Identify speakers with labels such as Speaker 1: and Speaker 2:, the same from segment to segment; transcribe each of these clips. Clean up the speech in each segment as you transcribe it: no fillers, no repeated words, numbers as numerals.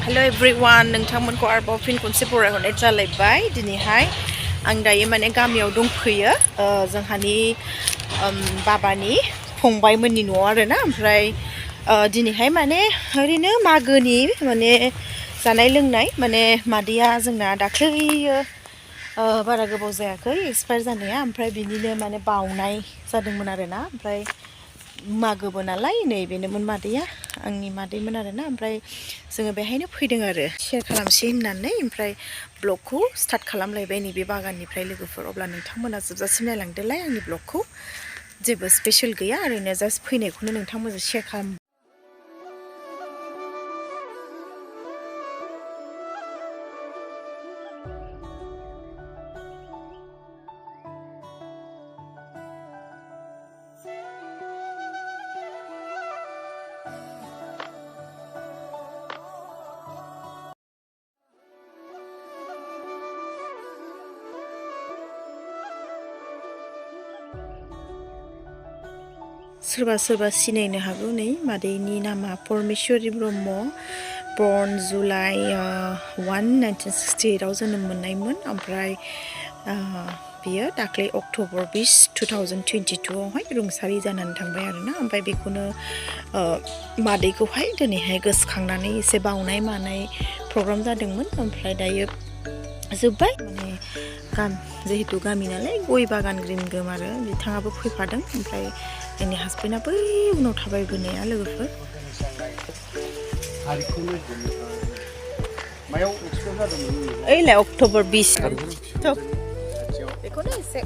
Speaker 1: Hello everyone, नोंथांमोनखौ आरोबाव फिन खनसे बरायहरनाय जालायबाय दिनैहाय आं दायो माने गामियाव दंफैयो जोंहानि बाबानि फंबायमोननि न'आव आरोना ओमफ्राय दिनैहाय माने ओरैनो मागोनि माने जानाय लोंनाय माने मादैया जोंना दाख्लैयो बारा गोबाव जायाखै एक्सपायार जानाया ओमफ्राय बिनिनो माने बावनाय जादोंमोन आरोना ओमफ्राय मागोबो नालाय नै बेनोमोन मादैया आंनि मादैमोन आरोना ओमफ्राय जोङो बेहायनो फैदों आरो शेयार खालामसै होननानै ओमफ्राय ब्लगखौ स्टार्ट खालामलायबाय नैबे बागाननिफ्राय लोगोफोर अब्ला नोंथांमोना जोबजासिम नायलांदोलाय आंनि ब्लगखौ जेबो स्पेशल गैया ओरैनो जास्ट फैनायखौनो नोंथांमोनजों शेयार खालाम सोरबा सोरबा सिनायनो हागौ नै मादैनि नामा परमेश्वरी ब्रह्म बर्न जुलाइ 1 1968 जोनोम मोननायमोन ओमफ्राय बियो दाख्लै अक्ट'बर 20 2022 आवहाय रुंसारि जानानै थांबाय आरोना ओमफ्राय बेखौनो मादैखौहाय दिनैहाय गोसोखांनानै एसे बावनाय मानाय प्रग्राम जादोंमोन ओमफ्राय दायो जोब्बाय माने जिहेतु गामि नालाय गय बागान ग्रिन ग्रोम आरो बिथाङाबो फैफादों ओमफ्राय आंनि हासबेन्डआ बै उनाव थाबायबोनाया लोगोफोर ओइलाय अक्ट'बर 20 बेखौनो एसे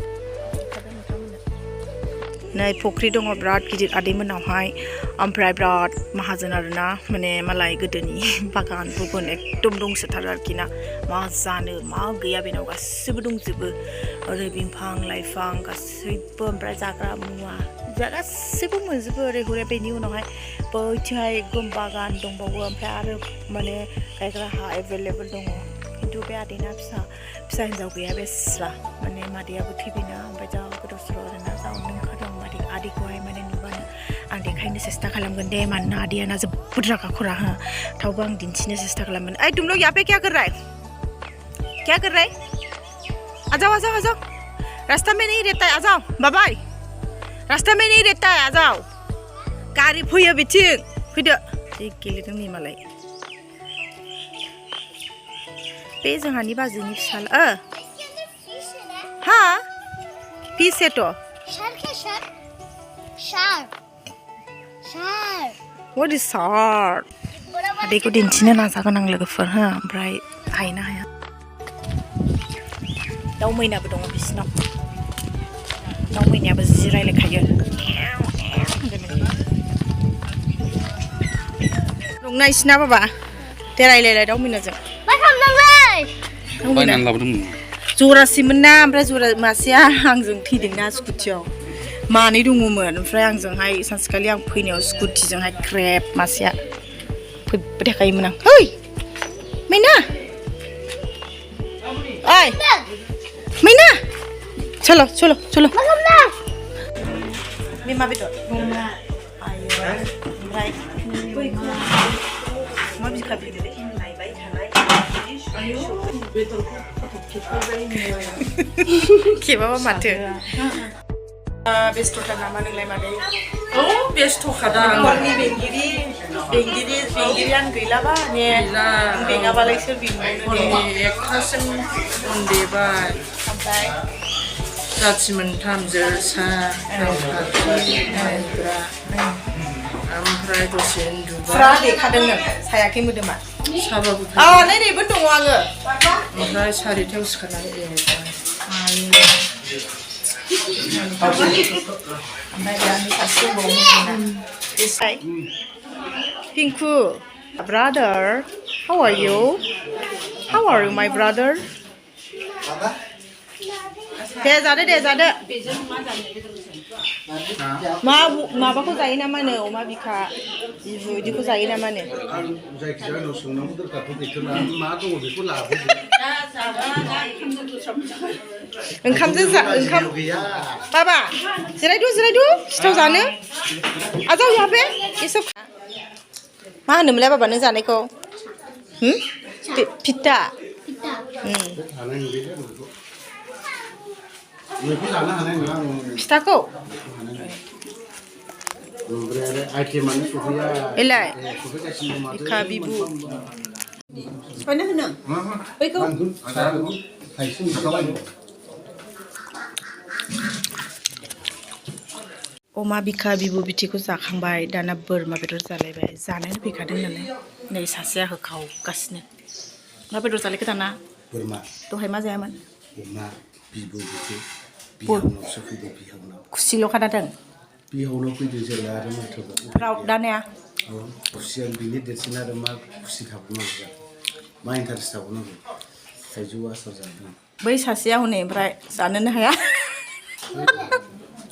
Speaker 1: नै फुख्रि दङ बिराद गिदिर आदैमोनावहाय ओमफ्राय बिराद माहाजोन आरोना माने मालाय गोदोनि बागान बुगुन एकदम दंसोथारो आरोखि ना मा जानो मा गैया बेनाव गासिबो दंजोबो ओरै बिफां लाइफां गासैबो ओमफ्राय जाग्रा मुवा गासैबो मोनजोबो ओरै हरै बेनि उनावहाय बैथिंहाय एकदम बागान दंबावो ओमफ्राय आरो माने गायग्रा हा एभेलेबल दङ खिन्थु बे आदैना फिसा हिन्जाव गैया बेस्रा माने मादैयाबो थैबायना ओमफ्राय जा गोदाव सोराव आरोना जा ओंखारदों आदैखौहाय माने नुबानो आं देखायनो सेस्था खालामगोन दे मानोना आदैयाना जोबोद रागा खरा हो थेवबो आं दिन्थिनो सेस्था खालामगोन ओइ तुम लोग यहाँ पे क्या कर रहा है आ जाओ रास्ता में नहीं रहता है आ जाओ बाबाय रास्ता में नहीं रहता है आ जाओ गारि फैयो बिथिं फैदो जि गेलेदों नै मालाय बे जोंहानि बाजैनि फिसाला हा फिसेथ' What is shark? आदैखौ दिन्थिनो नाजागोन आं लोगोफोर हो ओमफ्राय हायना हाया दाउ मैनाबो दङ बिसिनाव दाउ मैनायाबो जि रायलायखायो दंना इसिना बाबा दे रायलायलाय दाउ मैनाजों मा खालामदोंलै जरासेमोन ना ओमफ्राय जरा मासेया आंजों फैदोंना स्कुटियाव मानै दङमोन ओमफ्राय आंजोंहाय सानसेखालि आं फैनायाव स्कुटिजोंहाय क्रेब मासेया फैबाय थाखायोमोन आं है मैना ओइ मैना चलो बे मा बेदर ओमफ्राय मा बिखा बिदोलै नायबाय थानाय खेबाबा माथो बेस्थ'थार नामा नोंलाय मादै
Speaker 2: बेस्थ'खादा
Speaker 1: न'खरनि बेंगिरियानो गैलाबा ने बेङाबालाय सोर बेंबावनो दे
Speaker 2: एकथासिम उन्दुबाय
Speaker 1: ओमफ्राय
Speaker 2: जाथि मोनथाम जोसा फाथि माइब्रा ओमफ्राय दसे उन्दुबाय
Speaker 1: फुरा देखादों नों सायाखै मोदोमा
Speaker 2: साबाबो
Speaker 1: नैबो दङ आङो
Speaker 2: ओमफ्राय सारिथायाव सिखारनानै एवबाय Pinku, brother, how are you? My brother? दे जादो माबाखौ जायो ना मानो अमा बिखा बिबु बिदिखौ जायो ना मानो
Speaker 3: जायखिजाया सोंनांगौ दरखारथ' गैथ'ला मा दङ बेखौ लाबोदो
Speaker 1: ओंखामजों बाबा जिरायदो सिथाव जानो आजाव यहाँ पे ये सब मा होनोमोनलाय बाबा नों जानायखौ Pita.
Speaker 3: हानाय नुयो बेखौ बेखौ जानो हानाय नङा आं
Speaker 1: Pitako.
Speaker 3: ओमफ्राय आरो आइटेमानो सफैया
Speaker 1: Elai.
Speaker 3: सफैगासिनो माथो
Speaker 1: Bika bibu.
Speaker 2: Mana henang? Baikku.
Speaker 3: थाइसे मोनखाबाय
Speaker 1: अमा बिखा बिबु बिथिखौ जाखांबाय दाना बोरमा बेदर जालायबाय जानायनो फैखादों नालाय नै सासेया होखावगासिनो मा बेदर जालायखो दाना
Speaker 3: बोरमा
Speaker 1: दहाय मा जायामोन
Speaker 3: अमा बिबु बिथि बिहावनावसो फैदो बिहावनाव
Speaker 1: खुसिल' खोनादों
Speaker 3: बिहावनाव फैदो जेला आरो माथो
Speaker 1: राव दानाया
Speaker 3: खुसिया बिनि देरसिन आरो मा खुसि थाबावनांगौ मा इन्टारेस्ट थाबावनांगौ थाइजौ आसार जादों
Speaker 1: बै सासेया हनै ओमफ्राय जानोनो हाया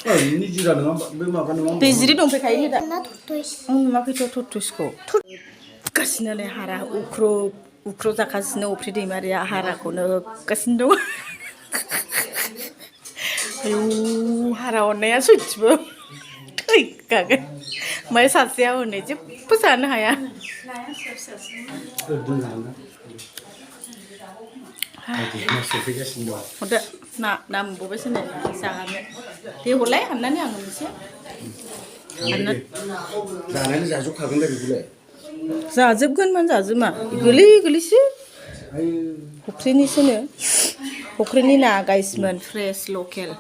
Speaker 3: निजिरा नङा बे माबा नङा
Speaker 1: दैजिरि दंफैखायो नै दा नुवाखैथ' टर्टइसखौ गासिनोलाय हारा उख्र' जाखासिनो अफ्रि दैमारिया हाराखौनो होगासिनो दं आयौ हारा अरनाया सयथिबो थैखागोन ओमफ्राय सासेया हनै जेबो जानो हाया हरदो ना मोनबावबायसो नै जानो दे हरलाय हाननानै आङो मोनसे
Speaker 3: जानानै जाजोबखागोन दा बेखौलाय
Speaker 1: जाजोबगोन मानो जाजोबा गोलैसो फुख्रिनिसोनो फुख्रिनि ना गाइसमोन फ्रेश लकेल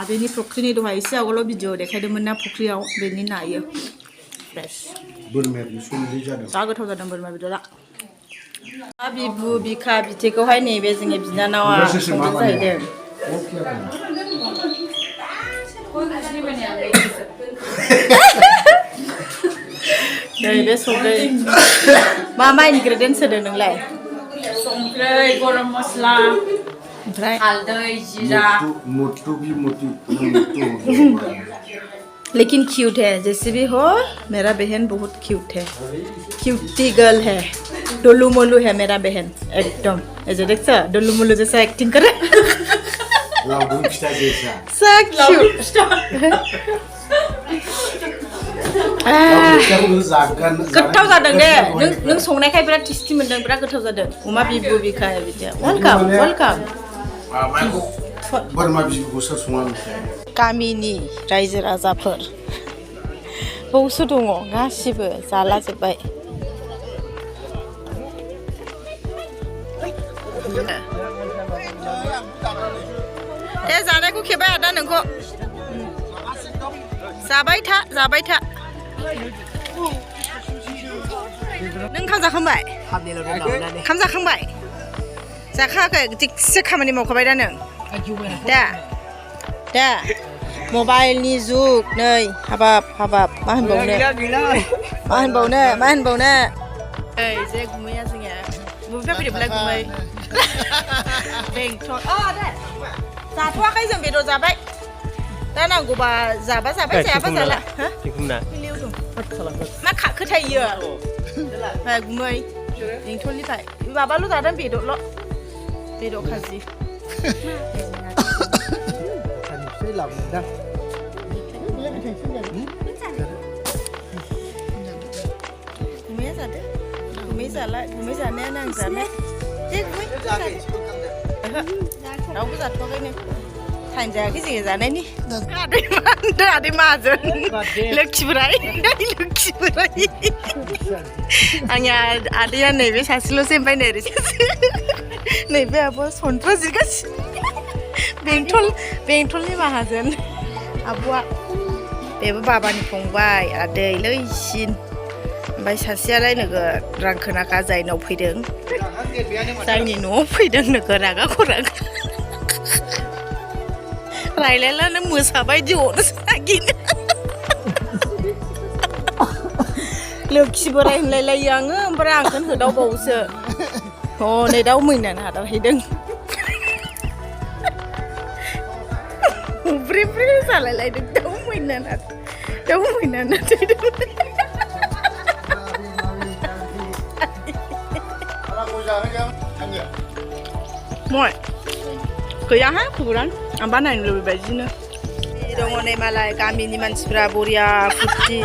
Speaker 1: आदैनि फुख्रिनि दहाय एसे आवगोलाव भिडिअ देखायदोंमोन ना फुख्रियाव बेनि नायो फ्रेश
Speaker 3: बोरमाया सलिलै जादों
Speaker 1: जा गोथाव जादों बोरमा बेदरा बिबु बिखा बिथेखौहाय नैबे जोंनि बिनानावा संदों जाहैदों नैबे संदों मा इनग्रेडियेन्ट्स होदों नोंलाय
Speaker 4: संख्रै गरम मस्ला
Speaker 1: ओमफ्राय
Speaker 4: हालदै जिरा
Speaker 1: लेकिन क्यूट है जैसे भी हो मेरा बहन बहुत क्यूट है क्यूटी गर्ल है डोलू मोलू है मेरा बहन एकदम ऐसे देखा डोलू मोलू जैसा एक्टिंग करे so cute गोथाव जादों दे नों संनायखाय बिराद टेस्टि मोनदों बिराद गोथाव जादों अमा बिबु बिखा बिदि वेलकाम
Speaker 3: बोरमा बिबुखौ सोर सङा
Speaker 1: गामिनि रायजो राजाफोर बावसो दङ गासिबो जाला जोब्बाय दे जानायखौ खेबाय आदा नोंखौ जाबाय था नों ओंखाम जाखांबाय ओंखाम जाखांबाय जाखाङाखै थिगसे खामानि मावखाबाय दा नों दा मबाइलनि जुग नै हाबाब मा होनबावनो ओइ जे गुमैया जोंनिया बबेनिफ्राय फैदोंमोनलाय गुमै बेंथल दे जाथ'वाखै जों बेदर जाबाय दा नांगौबा जाबा जाबाय जायाबा जाला मा खोथायो गुमै बेंथलनिफ्राय माबाल' जादों बेदर खाजि गुमैया जादो गुमै जानायानो आं जानाय दे गुमै रावबो जाथ'वाखैनो टाइम जायाखै जोङो जानायनि आदै माजोन लोखि बोराय आंनि आदैया नैबे सासेल'सो ओमफ्राय नै नैबे आब' सन्थ्र जिगासिनो बेंथलनि माहाजोन आब'आ बेबो बाबानि फंबाय आदै लैसिन ओमफ्राय सासेयालाय नोगोद रां खोनाखा जायनाव फैदों जायनि न'आव फैदों नोगोद रागा खरागा रायलायलानो मोसाबाय दिवनोसो नागिनो लोखि बोराय होनलायलायो आङो ओमफ्राय आंखौनो होदावबावोसो हनै दाउ मैनानो आदारहैदों ब्रे जालायलायदों दाउ मैनानो थैदों मय गैयाहाय खबरान आं बानायनो लुबैबाय बिदिनो दङ नै मालाय गामिनि मानसिफ्रा बरिया फुर्ति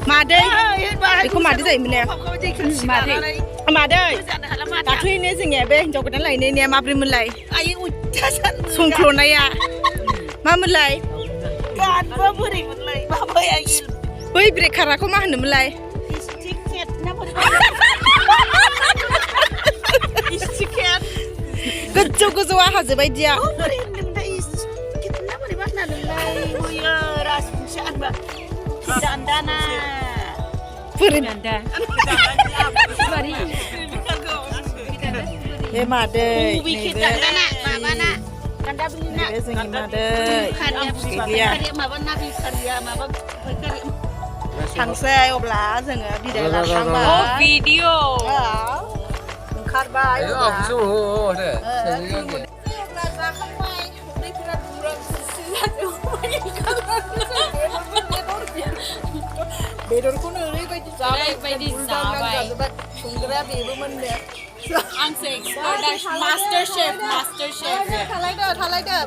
Speaker 1: मा मादै बेखौ मादै जायोमोन ने मादै दाख्लैनो जोंनिया बे हिनजाव गोदान लायनाया माब्रैमोनलाय संख्ल'नाया मामोनलाय बै ब्रेक खाराखौ मा होनोमोनलाय गोजौ गोजौआ हाजो बायदिया बे मादै नैबे जोंनि मादै गैलिया थांसै अब्ला जोङो बिदाय लाखांबाय
Speaker 4: भिडिअ
Speaker 1: ओंखारबाय बेदरखौनो ओरैबायदि जाबाय संग्राया बेबोमोन ने
Speaker 4: आंसो एक्सपार्ट मास्टार शेफ
Speaker 1: थालायदो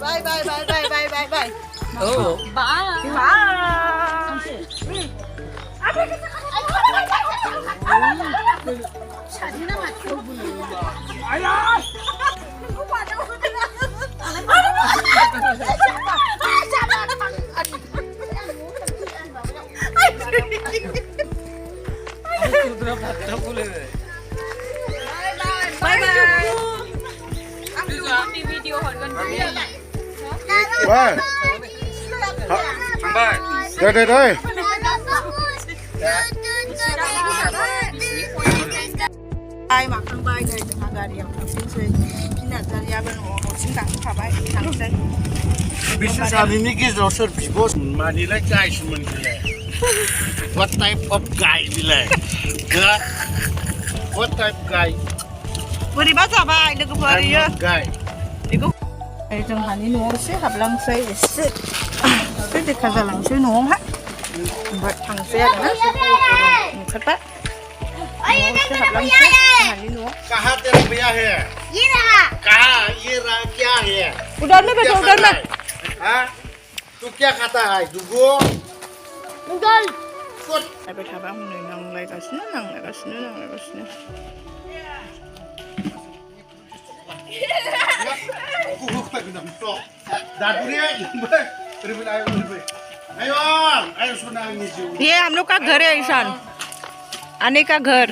Speaker 1: बाय
Speaker 4: औ भिडिअ हरगोन
Speaker 3: थांबाय दे
Speaker 1: माखांबाय नै जोंहा गारियाव थांसै फिनाजारियाबो न'सिम गाखोखाबाय थांसै
Speaker 3: बिसोर सानैनि गेजेराव सोर बिब' मानिलाय गायसोमोन बेलाय what type of guy बेलाय what type guy
Speaker 1: बोरैबा जाबाय लोगोफोर इयो
Speaker 3: guy
Speaker 1: बेखौ जोंहानि न'आव एसे हाबलांसै एसे देखा जालांसै न'आवहाय ओमफ्राय थांसै आरोना ओंखारबाय न'आवसो हाबलांसै जोंहानि न'आव
Speaker 3: कहाँ तेरा भैया है ये रहा कहाँ ये रहा क्या है
Speaker 1: उधर में बैठो उधर में
Speaker 3: हाँ तू क्या खाता है दुगो
Speaker 1: नूडल बाय थाबा हनै नांलायगासिनो ये हम लोग का घर है ईशान आने का घर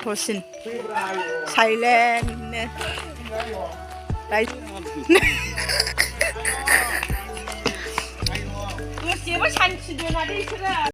Speaker 1: थोसिन साइलेंट